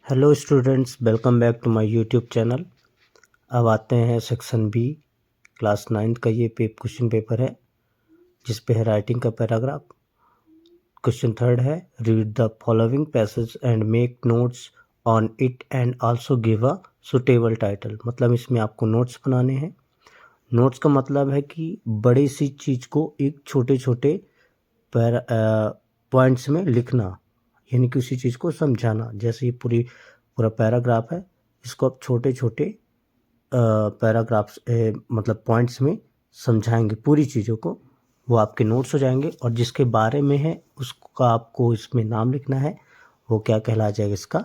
Hello students, welcome back to my YouTube channel. अब आते हैं सेक्शन बी, क्लास 9 का ये क्वेश्चन पेपर है जिस पे है राइटिंग का पैराग्राफ। क्वेश्चन थर्ड है, read the following passage and make notes on it and also give a suitable title. मतलब इसमें आपको नोट्स बनाने हैं। नोट्स का मतलब है कि बड़ी सी चीज़ को एक छोटे छोटे पॉइंट्स में लिखना, यानी कि उसी चीज़ को समझाना। जैसे ये पूरा पैराग्राफ है, इसको आप छोटे छोटे पैराग्राफ्स मतलब पॉइंट्स में समझाएंगे पूरी चीज़ों को, वो आपके नोट्स हो जाएंगे। और जिसके बारे में है उसका आपको इसमें नाम लिखना है, वो क्या कहला जाएगा, इसका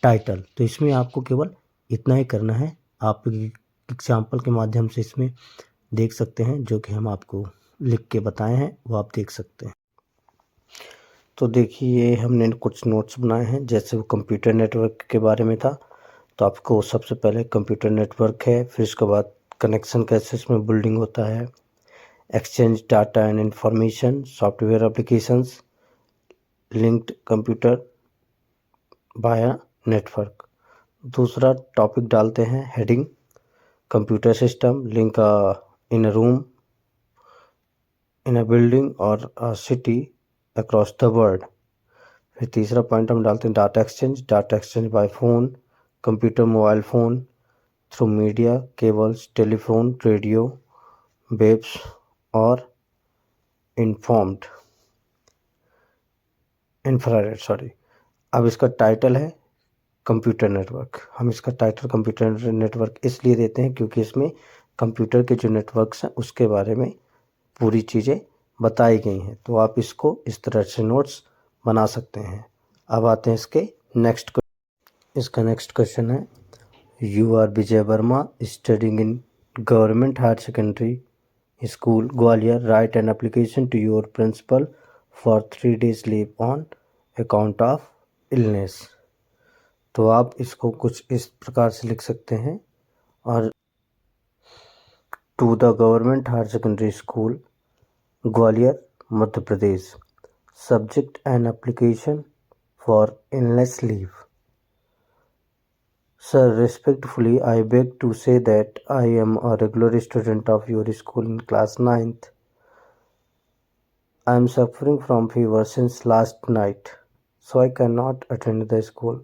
टाइटल। तो इसमें आपको केवल इतना ही करना है। आप एग्जाम्पल के माध्यम से इसमें देख सकते हैं, जो कि हम आपको लिख के बताए हैं वो आप देख सकते हैं। तो देखिए, हमने कुछ नोट्स बनाए हैं। जैसे वो कंप्यूटर नेटवर्क के बारे में था, तो आपको सबसे पहले कंप्यूटर नेटवर्क है, फिर उसके बाद कनेक्शन कैसे इसमें बिल्डिंग होता है, exchange data and information, software applications, linked computer via network. दूसरा टॉपिक डालते हैं heading, computer system link in a room, in a building और सिटी अक्रॉस द वर्ल्ड। फिर तीसरा पॉइंट हम डालते हैं data exchange by phone, computer, mobile phone, through media, cables, telephone, radio, waves और इन्फॉर्म्ड इंफ्रारेड सॉरी। अब इसका title है कंप्यूटर नेटवर्क। हम इसका टाइटल कंप्यूटर नेटवर्क इसलिए देते हैं क्योंकि इसमें कंप्यूटर के जो नेटवर्क्स हैं उसके बारे में पूरी चीज़ें बताई गई हैं। तो आप इसको इस तरह से नोट्स बना सकते हैं। अब आते हैं इसका नेक्स्ट क्वेश्चन है, you are Vijay Verma studying in government higher secondary school Gwalior, right an application to your principal for 3 days leave on account of illness. तो आप इसको कुछ इस प्रकार से लिख सकते हैं, और to the government higher secondary school Gwalior Madhya Pradesh, subject an application for illness leave. Sir, respectfully, I beg to say that I am a regular student of your school in class 9th. I am suffering from fever since last night, so I cannot attend the school.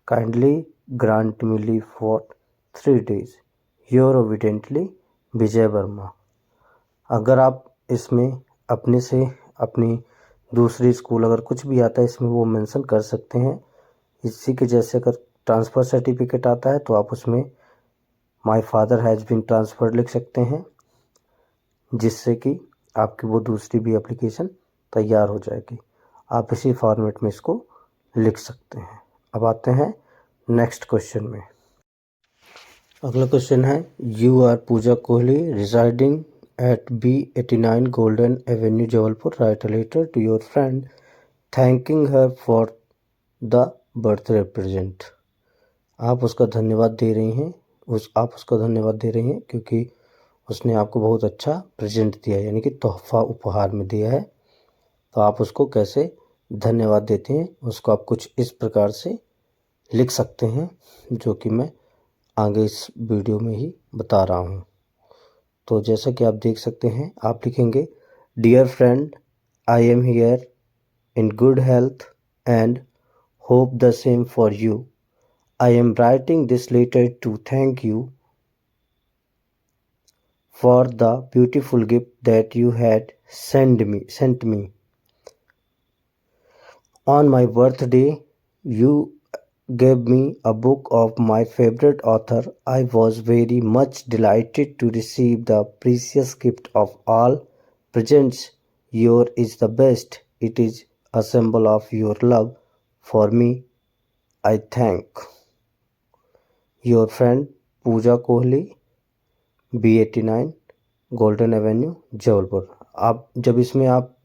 Kindly grant me leave for 3 days. Your obediently, विजय वर्मा। अगर आप इसमें अपने से अपनी दूसरी school अगर कुछ भी आता है इसमें वो मेंशन कर सकते हैं। इसी के जैसे अगर ट्रांसफ़र सर्टिफिकेट आता है तो आप उसमें my father has been transferred लिख सकते हैं, जिससे कि आपकी वो दूसरी भी एप्लीकेशन तैयार हो जाएगी। आप इसी फॉर्मेट में इसको लिख सकते हैं। अब आते हैं नेक्स्ट क्वेश्चन में। अगला क्वेश्चन है, you are Pooja Kohli residing at B89 golden avenue Jabalpur, right a letter to your friend thanking her for the birthday present. आप उसका धन्यवाद दे रही हैं क्योंकि उसने आपको बहुत अच्छा प्रेजेंट दिया, यानी कि तोहफा उपहार में दिया है। तो आप उसको कैसे धन्यवाद देते हैं उसको आप कुछ इस प्रकार से लिख सकते हैं, जो कि मैं आगे इस वीडियो में ही बता रहा हूँ। तो जैसा कि आप देख सकते हैं, आप लिखेंगे, dear friend, I am here in good health and hope the same for you. I am writing this letter to thank you for the beautiful gift that you had sent me. On my birthday, you gave me a book of my favorite author. I was very much delighted to receive the precious gift of all presents. Yours is the best. It is a symbol of your love for me. I thank your friend Pooja Kohli, B89 golden avenue Jabalpur. आप जब इसमें आप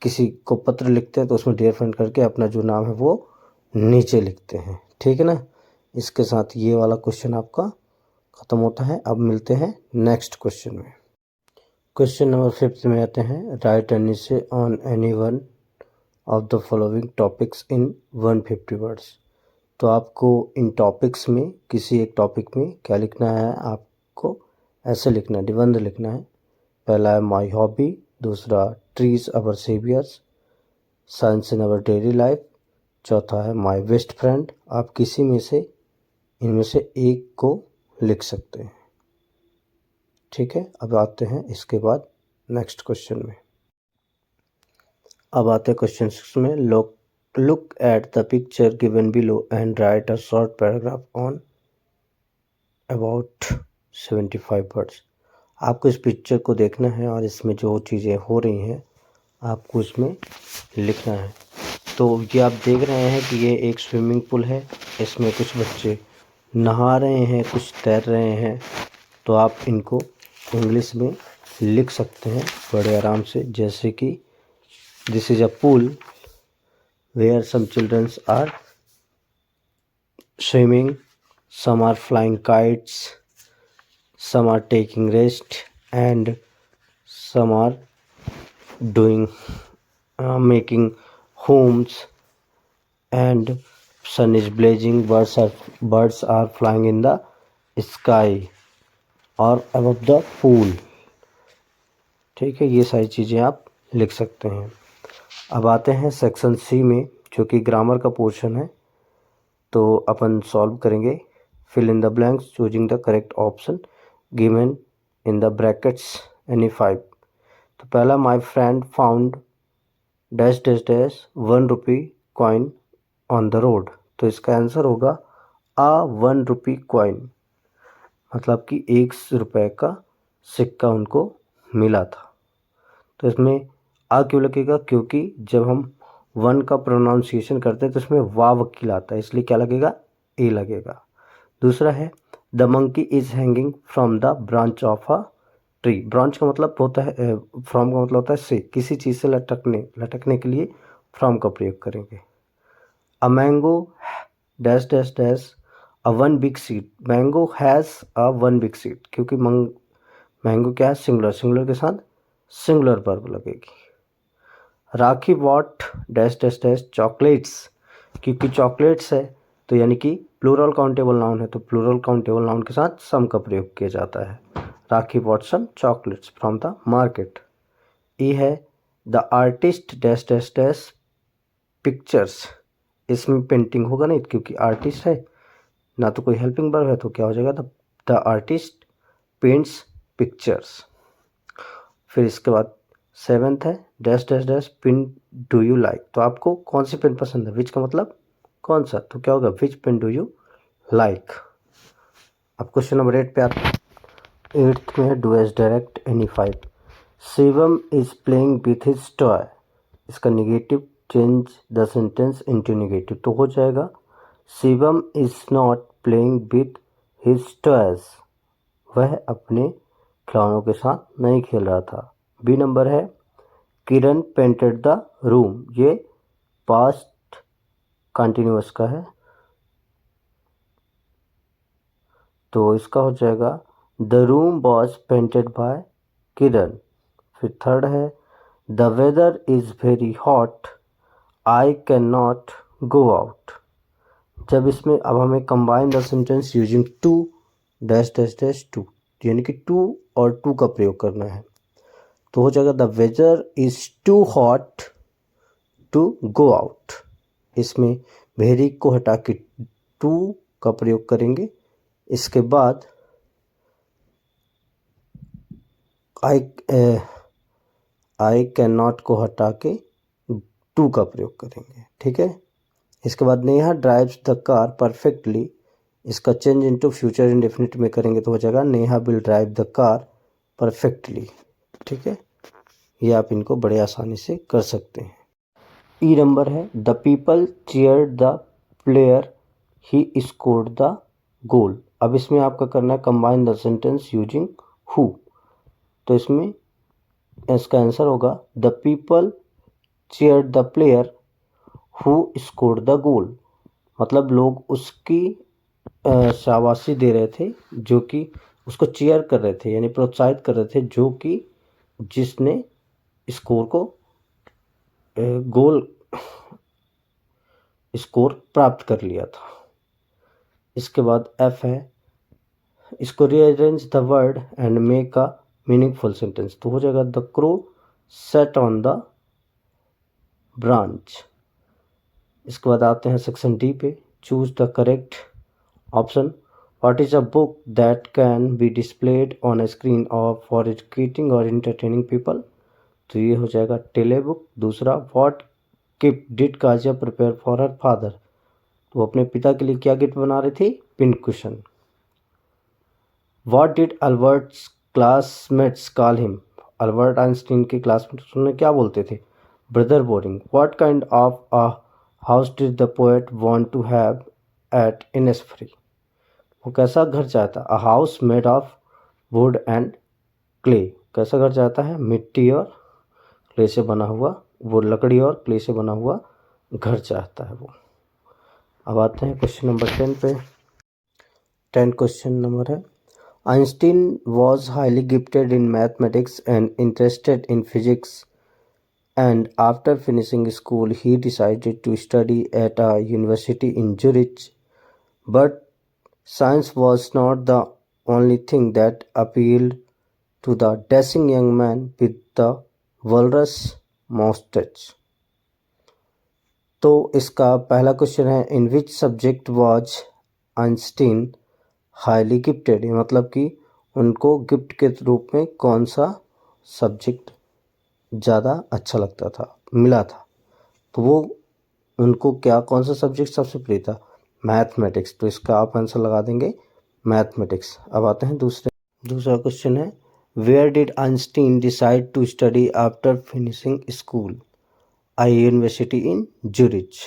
किसी को पत्र लिखते हैं तो उसमें डियर फ्रेंड करके अपना जो नाम है वो नीचे लिखते हैं, ठीक है ना। इसके साथ ये वाला क्वेश्चन आपका ख़त्म होता है। अब मिलते हैं नेक्स्ट क्वेश्चन में। क्वेश्चन नंबर 5 में आते हैं, right an essay on any one of the following topics in 150 words. तो आपको इन टॉपिक्स में किसी एक टॉपिक में क्या लिखना है, आपको ऐसे लिखना है, निबंध लिखना है। पहला है माई हॉबी, दूसरा trees our saviours, science in our daily life, चौथा है माई बेस्ट फ्रेंड। आप किसी में से इनमें से एक को लिख सकते हैं। ठीक है, अब आते हैं इसके बाद नेक्स्ट क्वेश्चन में। अब आते हैं क्वेश्चन 6 में। Look at the picture given below and right a short paragraph on about 75 words. आपको इस पिक्चर को देखना है और इसमें जो चीज़ें हो रही हैं आपको इसमें लिखना है। तो ये आप देख रहे हैं कि ये एक स्विमिंग पूल है, इसमें कुछ बच्चे नहा रहे हैं, कुछ तैर रहे हैं। तो आप इनको इंग्लिश में लिख सकते हैं बड़े आराम से, जैसे कि this is a pool where some childrens are swimming, some are flying kites, some are taking rest, and some are doing making homes, and sun is blazing, birds are flying in the sky or above the pool। ठीक है, ये सारी चीज़ें आप लिख सकते हैं। अब आते हैं सेक्शन सी में, जो कि ग्रामर का पोर्शन है। तो अपन सॉल्व करेंगे। Fill in the blanks choosing the correct option given in the brackets any 5। तो पहला, my friend found dash dash dash 1 rupee coin on the road. तो इसका आंसर होगा आ 1 रुपी कॉइन, मतलब कि 1 रुपये का सिक्का उनको मिला था। तो इसमें आ क्यों लगेगा, क्योंकि जब हम 1 का प्रोनाउंसिएशन करते हैं तो इसमें वाव वकील आता है, इसलिए क्या लगेगा, ए लगेगा। दूसरा है the monkey is hanging from the branch of a tree. Branch का मतलब होता है, फ्रॉम का मतलब होता है से, किसी चीज़ से लटकने के लिए फ्रॉम का प्रयोग करेंगे। A mango dash dash dash a 1 big seed. Mango has a 1 big seed, क्योंकि मैंगो क्या है, सिंगुलर के साथ सिंगुलर वर्ब लगेगी। Rakhi want dash dash dash chocolates, क्योंकि चॉकलेट्स है तो यानी कि प्लूरल काउंटेबल नाउन है, तो प्लूरल काउंटेबल नाउन के साथ सम का प्रयोग किया जाता है। Rakhi want some chocolates from the market. ये है the artist dash dash dash pictures. इसमें पेंटिंग होगा नहीं, क्योंकि आर्टिस्ट है ना, तो कोई हेल्पिंग वर्ब है, तो क्या हो जाएगा, द आर्टिस्ट पेंट्स पिक्चर्स। फिर इसके बाद 7th है dash dash dash pin do you like. तो आपको कौन सी पेन पसंद है, विच का मतलब कौन सा, तो क्या होगा, which pen do you like. अब क्वेश्चन नंबर 8 पे आते हैं। 8th में है do as direct any 5। Shivam is playing with his toy. इसका negative change the sentence into negative, तो हो जाएगा Shivam is not playing with his toys. वह अपने खिलौनों के साथ नहीं खेल रहा था। बी नंबर है किरण पेंटेड द रूम। ये पास्ट कंटिन्यूअस का है, तो इसका हो जाएगा the room was painted by Kiran. फिर थर्ड है the weather is very hot, I can not go out. जब इसमें अब हमें combine the sentence using too dash dash dash to, यानी कि टू और टू का प्रयोग करना है, तो हो जाएगा the weather is too hot to go out. इसमें वेरी को हटा के टू का प्रयोग करेंगे। इसके बाद आई कैन नॉट को हटा के टू का प्रयोग करेंगे। ठीक है, इसके बाद Neha drives the car perfectly. इसका चेंज इनटू फ्यूचर इंडेफिनिट में करेंगे तो हो जाएगा Neha will drive the car perfectly. ठीक है, ये आप इनको बड़े आसानी से कर सकते हैं। ई नंबर है the people cheer the player he scored the goal. अब इसमें आपका करना है combine the sentence using who. तो इसमें इसका आंसर होगा the people cheer the player who scored the goal. मतलब लोग उसकी शाबाशी दे रहे थे, जो कि उसको चीयर कर रहे थे, यानी प्रोत्साहित कर रहे थे, जो कि जिसने स्कोर को गोल स्कोर प्राप्त कर लिया था। इसके बाद एफ है, इसको rearrange the word and make a meaningful sentence, तो हो जाएगा the crow set on the branch. इसके बाद आते हैं सेक्शन डी पे, choose the correct option. What is a book that can be displayed on a screen और for educating और इंटरटेनिंग पीपल, तो ये हो जाएगा टेले बुक। दूसरा, what gift did Kezia prepare for her father, तो वो अपने पिता के लिए क्या गिफ्ट बना रही थी, pin cushion. What did Albert's classmates call him, Albert Einstein के क्लासमेट्स उन्हें क्या बोलते थे, brother boring. What kind of a house did the poet want to have at Innisfree, वो कैसा घर चाहता, a house made of wood and clay, कैसा घर चाहता है, मिट्टी और क्ले से बना हुआ, वो लकड़ी और क्ले से बना हुआ घर चाहता है वो। अब आते हैं क्वेश्चन नंबर 10 पे। 10 क्वेश्चन नंबर है, Einstein was highly gifted in mathematics and interested in physics, and after finishing school he decided to study at a university in Zurich. But science was not the only thing that appealed to the dashing young man with the walrus mustache. तो इसका पहला question है, in which subject was Einstein highly gifted, मतलब कि उनको gift के रूप में कौन सा सब्जेक्ट ज़्यादा अच्छा लगता था, मिला था, तो वो उनको क्या कौन सा सब्जेक्ट सबसे प्रिय था, मैथमेटिक्स, तो इसका आप आंसर लगा देंगे मैथमेटिक्स। अब आते हैं दूसरा क्वेश्चन है, where did Einstein decide to study after finishing school, a university in Zurich.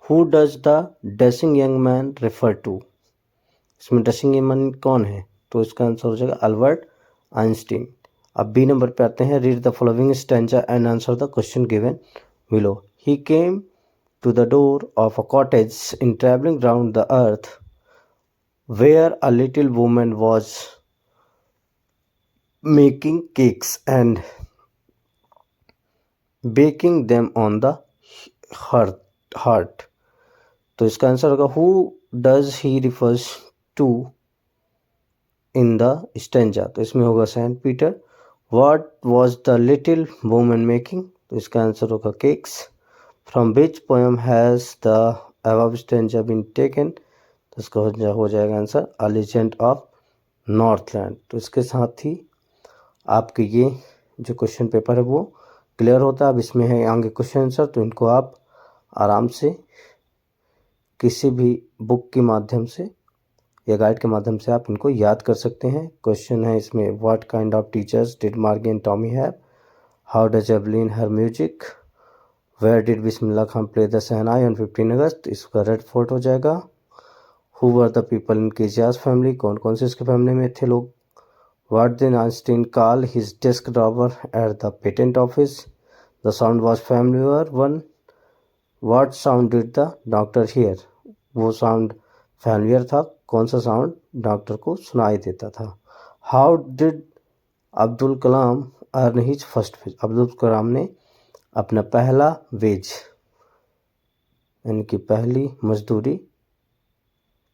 Who does the dashing young man refer to, इसमें डैशिंग यंग मैन कौन है, तो इसका आंसर हो जाएगा अल्बर्ट आइंस्टीन। अब बी नंबर पे आते हैं, read the following stanza and answer the question given below. He came to the door of a cottage in travelling round the earth where a little woman was making cakes and baking them on the heart, तो इसका answer होगा who does he refers to in the stanza, तो इसमें होगा saint Peter. What was the little woman making, तो इसका answer होगा cakes. From which poem has the above stanza been taken, तो इसका हो जाएगा answer a legend of Northland. तो इसके साथ ही आपके ये जो क्वेश्चन पेपर है वो क्लियर होता है। अब इसमें है आगे क्वेश्चन आंसर, तो इनको आप आराम से किसी भी बुक के माध्यम से या गाइड के माध्यम से आप इनको याद कर सकते हैं। क्वेश्चन है इसमें, what kind of teachers did Margie and Tommy have, how does Evelyn hear music, where did Bismillah Khan play the shehnai on 15 August, इसका रेड फोर्ट हो जाएगा। Who were the people in Kezia's family, कौन कौन से इसके फैमिली में थे लोग। What did Einstein call his desk drawer at the patent office, the sound was familiar one. What sound did the doctor here, वो साउंड फैमिलियर था, कौन सा साउंड डॉक्टर को सुनाई देता था। How did Abdul Kalam earn his first wage, Abdul Kalam ने अपना पहला वेज यानी कि पहली मजदूरी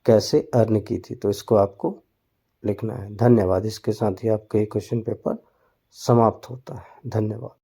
कैसे अर्न की थी, तो इसको आपको लिखना है। धन्यवाद। इसके साथ ही आपका ये क्वेश्चन पेपर समाप्त होता है। धन्यवाद।